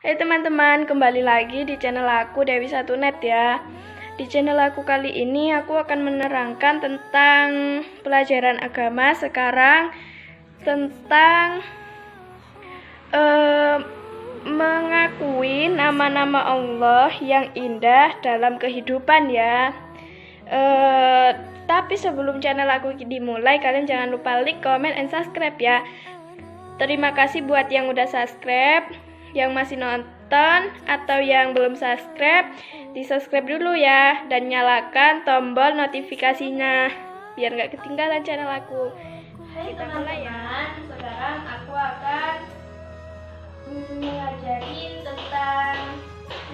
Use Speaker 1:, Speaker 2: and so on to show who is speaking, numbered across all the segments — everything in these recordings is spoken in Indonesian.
Speaker 1: Hai teman-teman, kembali lagi di channel aku Dewi Satunet ya. Di channel aku kali ini aku akan menerangkan tentang pelajaran agama sekarang tentang mengakui nama-nama Allah yang indah dalam kehidupan ya. Tapi sebelum channel aku dimulai, kalian jangan lupa like, comment, and subscribe ya. Terima kasih buat yang udah subscribe, yang masih nonton atau yang belum subscribe, di-subscribe dulu ya, dan nyalakan tombol notifikasinya biar nggak ketinggalan channel aku.
Speaker 2: Hai teman-teman, sekarang aku akan mengajarin tentang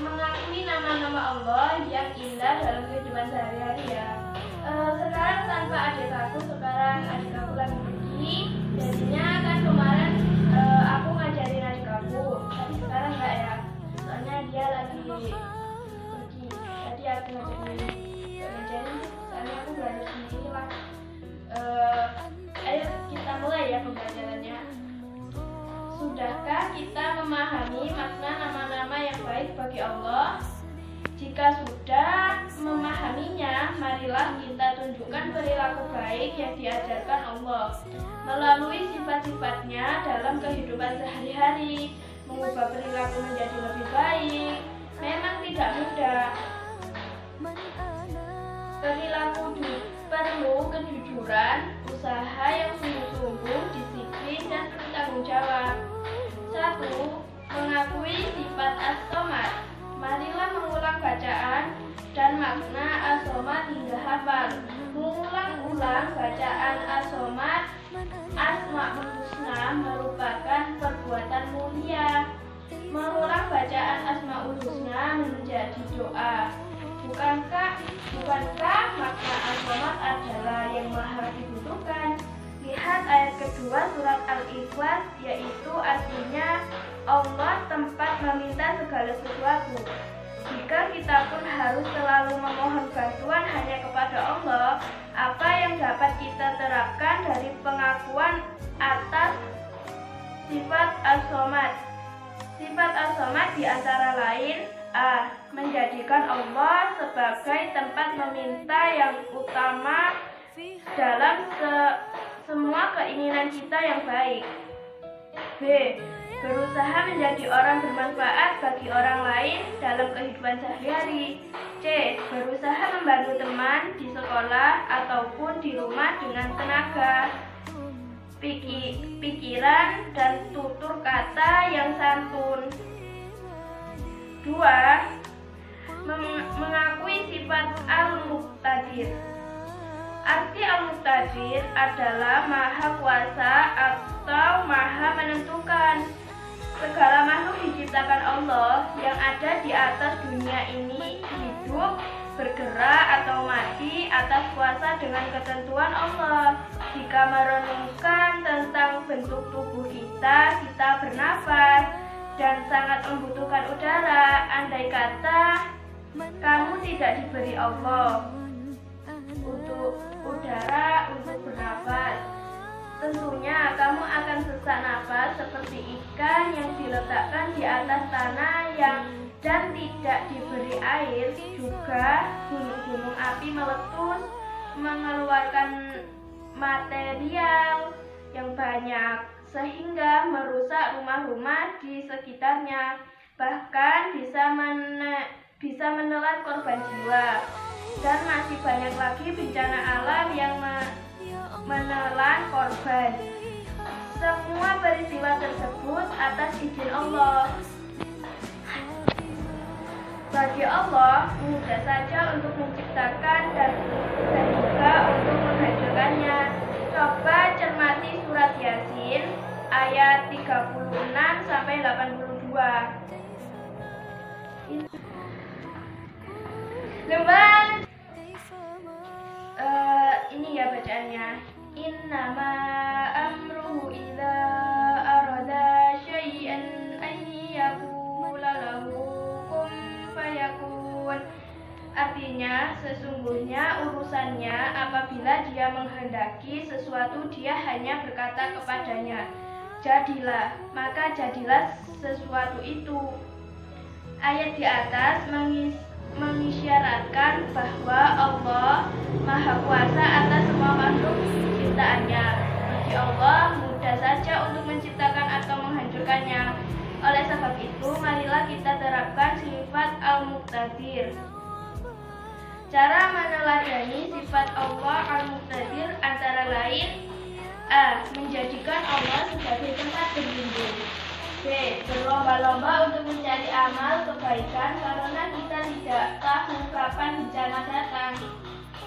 Speaker 2: mengakui nama-nama Allah yang indah dalam kehidupan sehari-hari ya. Sekarang tanpa adik aku, sekarang adik aku lagi pergi. Jadinya kan kemarin aku ngajarin adik aku, tapi sekarang enggak ya, soalnya dia lagi pergi. Tadi aku ngajarin, soalnya aku belajar sendiri lah. Ayo kita mulai ya pembelajarannya. Sudahkah kita memahami makna nama-nama yang baik bagi Allah? Jika sudah memahaminya, marilah kita tunjukkan perilaku baik yang diajarkan Allah melalui sifat-sifatnya dalam kehidupan sehari-hari. Mengubah perilaku menjadi lebih baik memang tidak mudah. Perilaku perlu kejujuran, usaha yang sungguh-sungguh, disiplin, dan bertanggung jawab. 1. Mengakui sifat as-somad. Marilah mengulang bacaan dan makna as-somad hingga hafal. Mengulang-ulang bacaan as-somad, Asmaul Husna, merupakan perbuatan mulia. Mengulang bacaan Asmaul Husna menjadi doa. Bukankah makna as-somad adalah yang maha dibutuhkan? Lihat ayat kedua surat Al-Ikhlas, yaitu artinya Allah tempat meminta segala sesuatu. Jika kita pun harus selalu memohon bantuan hanya kepada Allah, apa yang dapat kita terapkan dari pengakuan atas sifat as-somad? Sifat as-somad diantara lain: A. Menjadikan Allah sebagai tempat meminta yang utama dalam semua keinginan kita yang baik. B. Berusaha menjadi orang bermanfaat bagi orang lain dalam kehidupan sehari-hari. C. Berusaha membantu teman di sekolah ataupun di rumah dengan tenaga, pikiran, dan tutur kata yang santun. 2. Mengakui sifat al-muqtadir. Arti al-muqtadir adalah maha kuasa atau maha menentukan. Segala makhluk diciptakan Allah yang ada di atas dunia ini hidup, bergerak atau mati atas kuasa dengan ketentuan Allah. Jika merenungkan tentang bentuk tubuh kita bernafas dan sangat membutuhkan udara. Andai kata kamu tidak diberi Allah untuk udara untuk bernafas, tentunya kamu akan sesak nafas seperti ikan yang diletakkan di atas tanah dan tidak diberi air. Juga gunung-gunung api meletus mengeluarkan material yang banyak sehingga merusak rumah-rumah di sekitarnya, bahkan bisa menelan korban jiwa. Dan masih banyak lagi bencana alam yang menelan korban. Semua peristiwa tersebut atas izin Allah. Bagi Allah mudah saja untuk menciptakan dan juga untuk menghancurkannya. Coba cermati surat Yasin ayat 36 sampai 82. Lembar ini ya bacaannya. Innama amruhu idza arada syai'an an yaqula lahu kun fayakun. Artinya, sesungguhnya urusannya apabila dia menghendaki sesuatu, dia hanya berkata kepadanya, jadilah, maka jadilah sesuatu itu. Ayat di atas mengisyaratkan bahwa Allah Maha Kuasa atas semua makhluk ciptaannya. Bagi Allah mudah saja untuk menciptakan atau menghancurkannya. Oleh sebab itu, marilah kita terapkan sifat Al-Muqtadir. Cara meneladani sifat Allah Al-Muqtadir antara lain: A. Menjadikan Allah sebagai tempat berlindung. B. Berlomba-lomba untuk mencari amal kebaikan karena kita tidak tahu kapan bencana datang.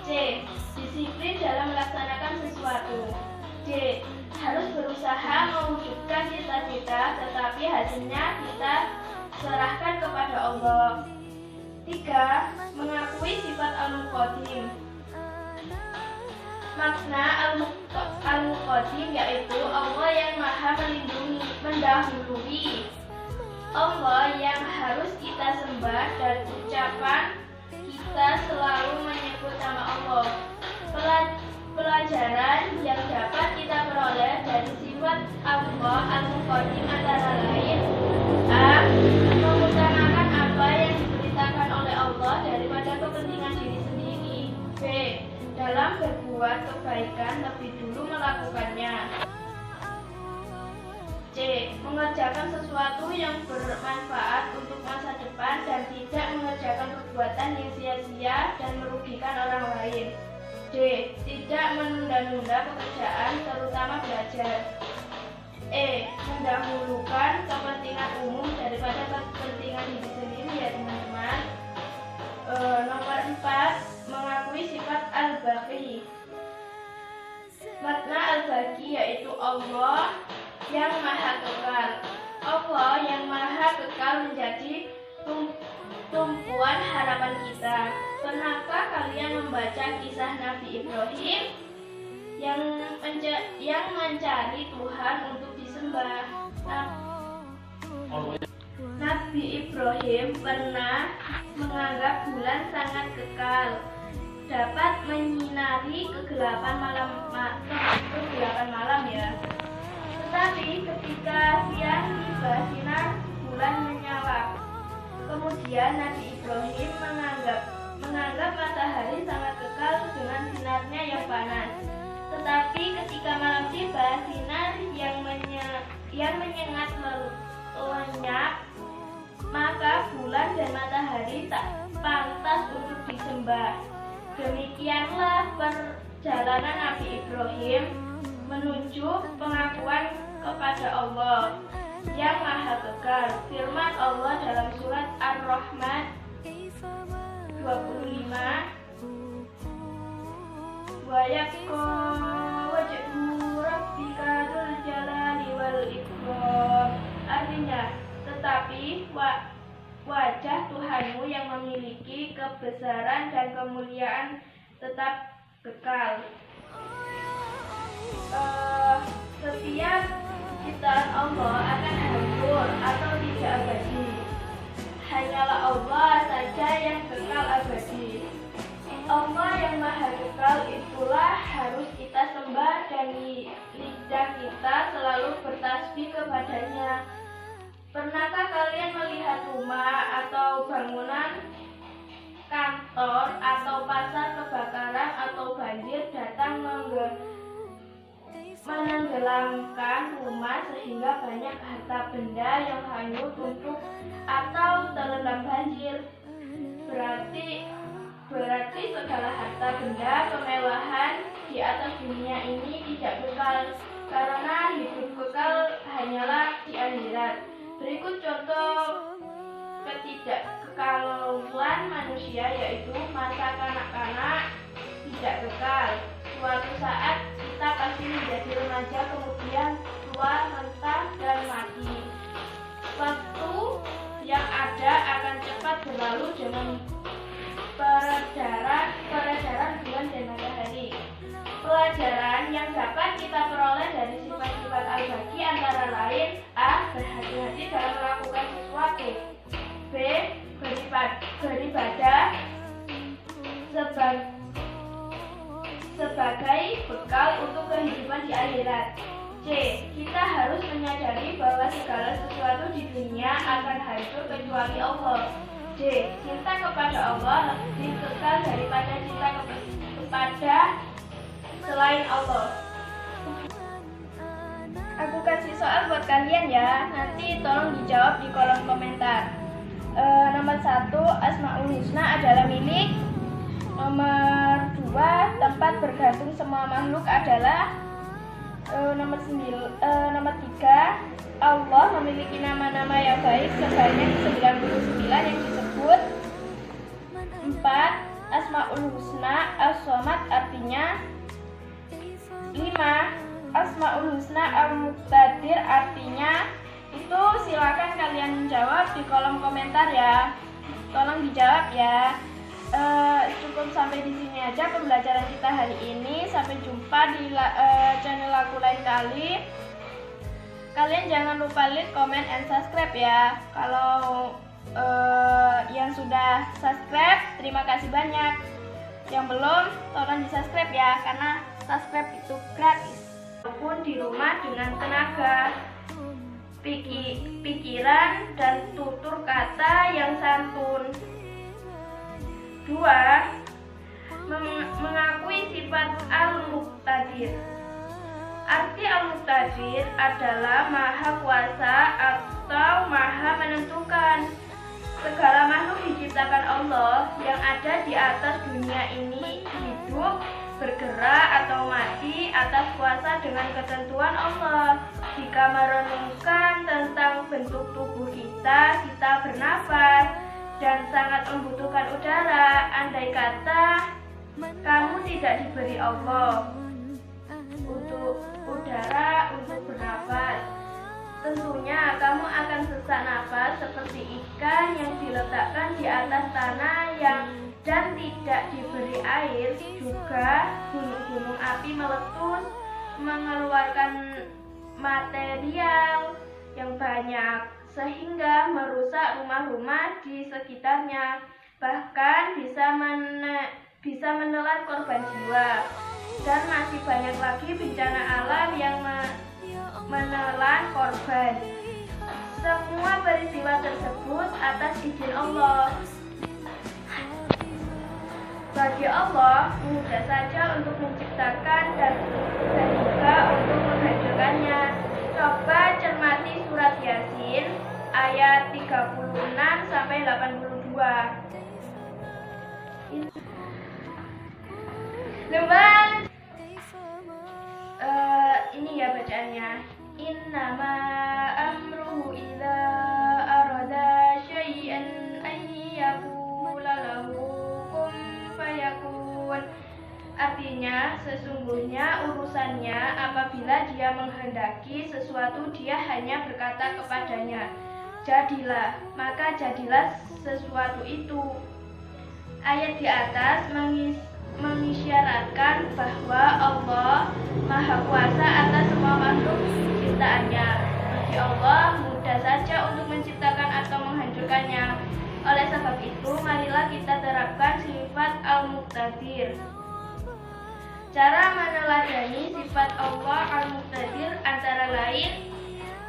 Speaker 2: C. Disiplin dalam melaksanakan sesuatu. D. Harus berusaha mewujudkan cita-cita, tetapi hasilnya kita serahkan kepada Allah. 3. Mengakui sifat Al-Muqaddim. Makna Al-Muqaddim yaitu Allah yang maha melindungi, mendahului. Allah yang harus kita sembah dan ucapan kita selalu menyebut nama Allah. Pelajaran yang dapat kita peroleh dari sifat Allah Al-Muqaddim antara lain: A. Mengutamakan apa yang diperintahkan oleh Allah daripada kepentingan diri sendiri. B. Dalam berbuat kebaikan lebih dulu melakukannya. C. Mengerjakan sesuatu yang bermanfaat untuk masa depan dan tidak mengerjakan perbuatan yang sia-sia dan merugikan orang lain. D. Tidak menunda-nunda pekerjaan, terutama belajar. E. Mendahulukan kepentingan umum daripada kepentingan diri sendiri, ya teman-teman. Nomor 4. Mengakui sifat Al-Baqi. Makna Al-Baqi yaitu Allah yang maha kekal. Allah yang maha kekal menjadi tumpuan harapan kita. Pernahkah kalian membaca kisah Nabi Ibrahim yang mencari Tuhan untuk disembah? Nabi Ibrahim pernah menganggap bulan sangat kekal, dapat menyinari kegelapan malam ya. Tetapi ketika siang tiba, sinar bulan menyala. Kemudian Nabi Ibrahim menganggap matahari sangat kekal dengan sinarnya yang panas. Tetapi ketika malam tiba, sinar yang menyengat lenyap, maka bulan dan matahari tak pantas untuk disembah. Demikianlah perjalanan Nabi Ibrahim menuju pengakuan kepada Allah yang maha kekal. Firman Allah dalam surat Ar-Rahman 25, wa yabqa wajhu rabbika dzul jalali wal ikram. Artinya, tetapi wajah Tuhanmu yang memiliki kebesaran dan kemuliaan tetap kekal. Setiap ciptaan Allah akan hancur atau tidak abadi. Hanyalah Allah saja yang kekal abadi. Allah yang maha kekal itulah harus kita sembah dan lidah kita selalu bertasbih kepadanya. Pernahkah kalian melihat rumah atau bangunan, kantor atau pasar kebakaran atau banjir datang menenggelamkan rumah sehingga banyak harta benda yang hanyut untuk atau terendam banjir? Berarti segala harta benda kemewahan di atas dunia ini tidak kekal, karena hidup kekal hanyalah di akhirat. Berikut contoh ketidakkekalan manusia, yaitu masa kanak-kanak tidak kekal. Suatu saat kita pasti menjadi remaja, kemudian tua, renta, dan mati. Waktu yang ada akan cepat berlalu dengan peredaran bulan dan matahari. Pelajaran yang dapat kita peroleh dari sifat-sifat Al-Baqi antara lain: A. Berhati-hati dalam melakukan sesuatu. B. Beribadah sebagai bekal untuk kehidupan di akhirat. C. Kita harus menyadari bahwa segala segala sesuatu di dunia akan hancur kecuali Allah. D. Cinta kepada Allah lebih kekal daripada cinta kepada selain Allah. Aku kasih soal buat kalian ya, nanti tolong dijawab di kolom komentar. Nomor 1, Asmaul Husna adalah milik. Nomor 2, tempat bergantung semua makhluk adalah. Nomor 3, Allah memiliki nama-nama yang baik sebanyak 99 yang disebut. 4, Asmaul Husna As-Somad artinya. 5, Asmaul Husna Al-Muqtadir artinya. Itu silakan kalian jawab di kolom komentar ya. Tolong dijawab ya. Cukup sampai di sini aja pembelajaran kita hari ini. Sampai jumpa di channel aku lain kali. Kalian jangan lupa like, comment, and subscribe ya. Kalau yang sudah subscribe, terima kasih banyak. Yang belum, tolong di subscribe ya, karena subscribe itu gratis. Walaupun di rumah dengan tenaga, pikiran, dan tutur kata yang santun. 2. Mengakui sifat Al-Muqtadir. Arti Al-Muqtadir adalah maha kuasa atau maha menentukan. Segala makhluk diciptakan Allah yang ada di atas dunia ini hidup, bergerak atau mati atas kuasa dengan ketentuan Allah. Jika merenungkan tentang bentuk tubuh kita bernafas dan sangat membutuhkan udara. Andai kata kamu tidak diberi Allah untuk udara untuk bernafas, tentunya kamu akan sesak nafas seperti ikan yang diletakkan di atas tanah dan tidak diberi air. Juga gunung-gunung api meletus mengeluarkan material yang banyak sehingga merusak rumah-rumah di sekitarnya, bahkan bisa menelan korban jiwa. Dan masih banyak lagi bencana alam yang menelan korban. Semua peristiwa tersebut atas izin Allah. Bagi Allah mudah saja untuk menciptakan dan juga untuk menghancurkannya. Coba cermati surat Yasin ayat 36 sampai 82. Lembar ini ya bacaannya. Innama amruhu idza arada syai'an an yaqula lahu kun fayakun. Artinya, sesungguhnya urusannya apabila dia menghendaki sesuatu, dia hanya berkata kepadanya, jadilah, maka jadilah sesuatu itu. Ayat di atas mengisyaratkan bahwa Allah Maha Kuasa atas semua makhluk ciptaannya. Bagi Allah mudah saja untuk menciptakan atau menghancurkannya. Oleh sebab itu, marilah kita terapkan sifat Al-Muqtadir. Cara meneladani sifat Allah Al-Muqtadir antara lain: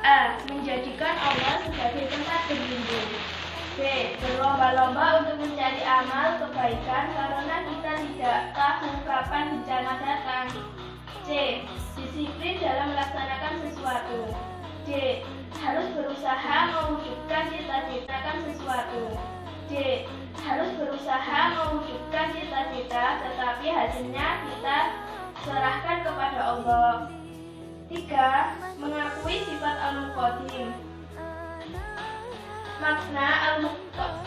Speaker 2: A. Menjadikan Allah sebagai tempat berlindung. B. Berlomba-lomba untuk mencari amal kebaikan karena kita tidak tahu kapan bencana datang. C. Disiplin dalam melaksanakan sesuatu. D. Harus berusaha mewujudkan cita-cita sesuatu. D. Harus berusaha mewujudkan cita-cita, tetapi hasilnya kita serahkan kepada Allah. 3. Mengakui sifat Al-Muqaddim. Makna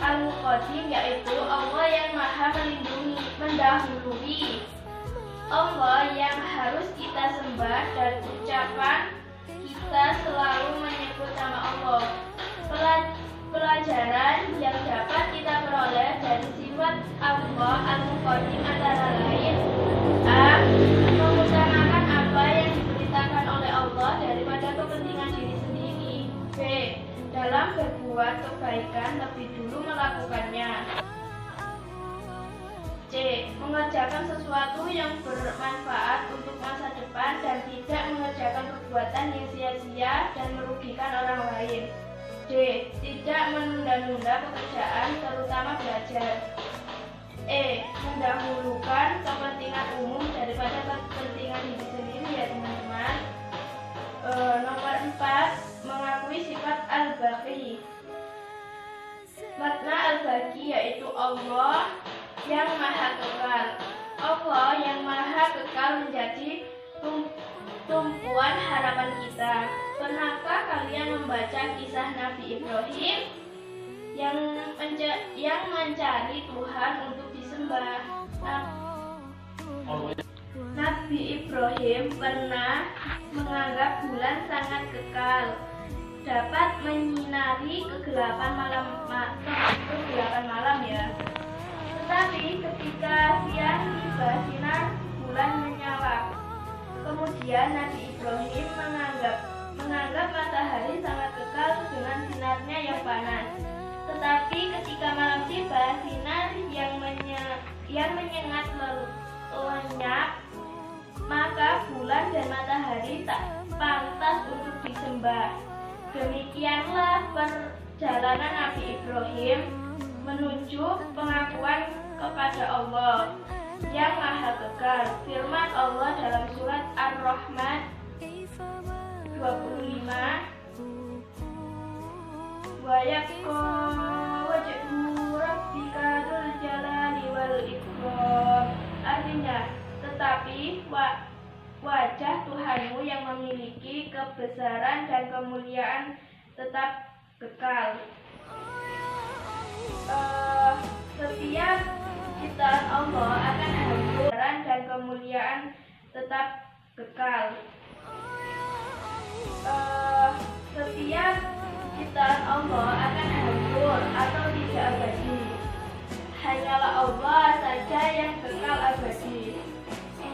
Speaker 2: Al-Muqaddim yaitu Allah yang maha melindungi, mendahului. Allah yang harus kita sembah, dan ucapan kita selalu menyebut nama Allah. Pelajaran yang dapat kita peroleh dari sifat Allah Al-Muqaddim antara lain: A. Mengutamakan apa yang diperintahkan oleh Allah daripada kepentingan diri sendiri. B. Dalam berbuat kebaikan lebih dulu melakukannya. C. Mengerjakan sesuatu yang bermanfaat untuk masa depan dan tidak mengerjakan perbuatan yang sia-sia dan merugikan orang lain. D. Tidak menunda-nunda pekerjaan, terutama belajar. E. Mendahulukan kepentingan umum daripada kepentingan diri sendiri ya teman-teman. Nomor 4. Mengakui sifat al-baqi. Makna al-baqi yaitu Allah yang maha kekal. Allah yang maha kekal menjadi tumpuan harapan kita. Pernahkah kalian membaca kisah Nabi Ibrahim yang mencari Tuhan untuk disembah? Nabi Ibrahim pernah menganggap bulan sangat kekal, dapat menyinari kegelapan malam ya. Tetapi ketika siang tiba, sinar bulan menyala. Kemudian Nabi Ibrahim menganggap matahari sangat kekal dengan sinarnya yang panas. Tetapi ketika malam tiba, sinar yang menyengat lenyap, maka bulan dan matahari tak pantas untuk disembah. Demikianlah perjalanan Nabi Ibrahim menuju pengakuan kepada Allah yang maha kekal. Firman Allah dalam surat Ar-Rahman 25, wa yabqa wajhu rabbika dzul jalali wal ikram. Artinya, tetapi wajah Tuhanmu yang memiliki kebesaran dan kemuliaan tetap kekal. Setiap ciptaan Allah akan hancur dan kemuliaan tetap kekal. Setiap ciptaan Allah akan hancur atau tidak abadi. Hanyalah Allah saja yang kekal abadi.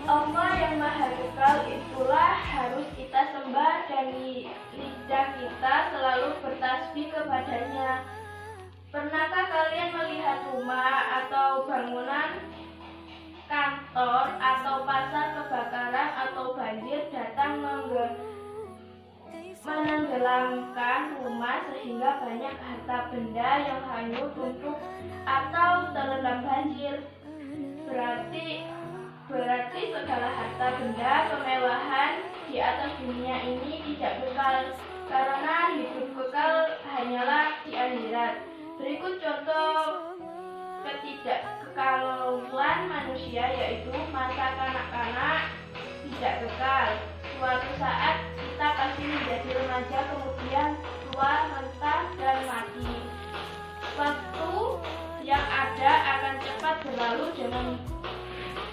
Speaker 2: Allah yang maha kekal itulah harus kita sembah dan lidah kita selalu bertasbih kepadanya. Pernahkah kalian melihat rumah atau bangunan, kantor atau pasar kebakaran atau banjir datang menenggelamkan rumah sehingga banyak harta benda yang hanyut untuk atau terendam banjir? Berarti segala harta benda kemewahan di atas dunia ini tidak kekal, karena hidup kekal hanyalah di akhirat. Berikut contoh ketidakkekalan manusia, yaitu masa kanak-kanak tidak kekal. Suatu saat kita pasti menjadi remaja, kemudian tua, renta, dan mati. Waktu yang ada akan cepat berlalu dengan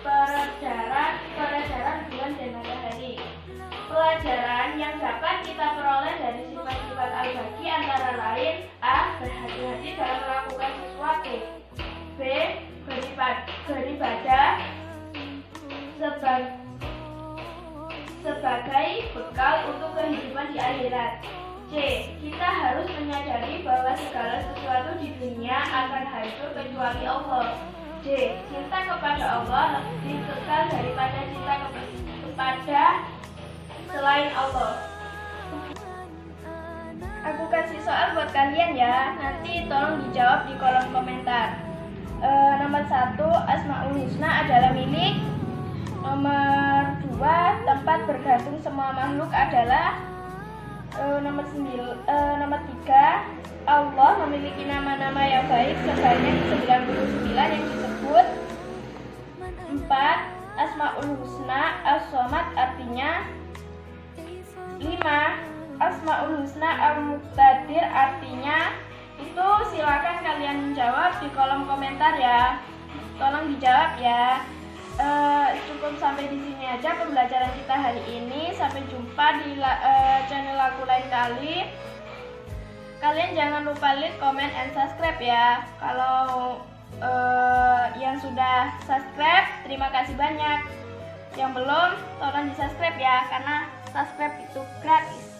Speaker 2: peredaran bulan dan matahari. Pelajaran yang dapat kita peroleh dari sifat-sifat al-baqi antara lain: A. Berhati-hati dalam melakukan sesuatu. B. Beribadah sebagai bekal untuk kehidupan di akhirat. C. Kita harus menyadari bahwa segala sesuatu di dunia akan hancur kecuali Allah. D. Cinta kepada Allah lebih kekal daripada cinta kepada selain Allah. Aku kasih soal buat kalian ya, nanti tolong dijawab di kolom komentar. Nomor 1, Asmaul Husna adalah milik. Nomor 2, tempat bergantung semua makhluk adalah. Nomor 3, Allah memiliki nama-nama yang baik sebanyak 99 yang disebut. 4, Asmaul Husna As-Somad artinya. 5, Asmaul Husna Al-Muqtadir artinya. Itu silakan kalian jawab di kolom komentar ya. Tolong dijawab ya. Cukup sampai di sini aja pembelajaran kita hari ini. Sampai jumpa di channel aku lain kali. Kalian jangan lupa like, comment, and subscribe ya. Kalau yang sudah subscribe, terima kasih banyak. Yang belum, tolong di subscribe ya, karena subscribe itu gratis.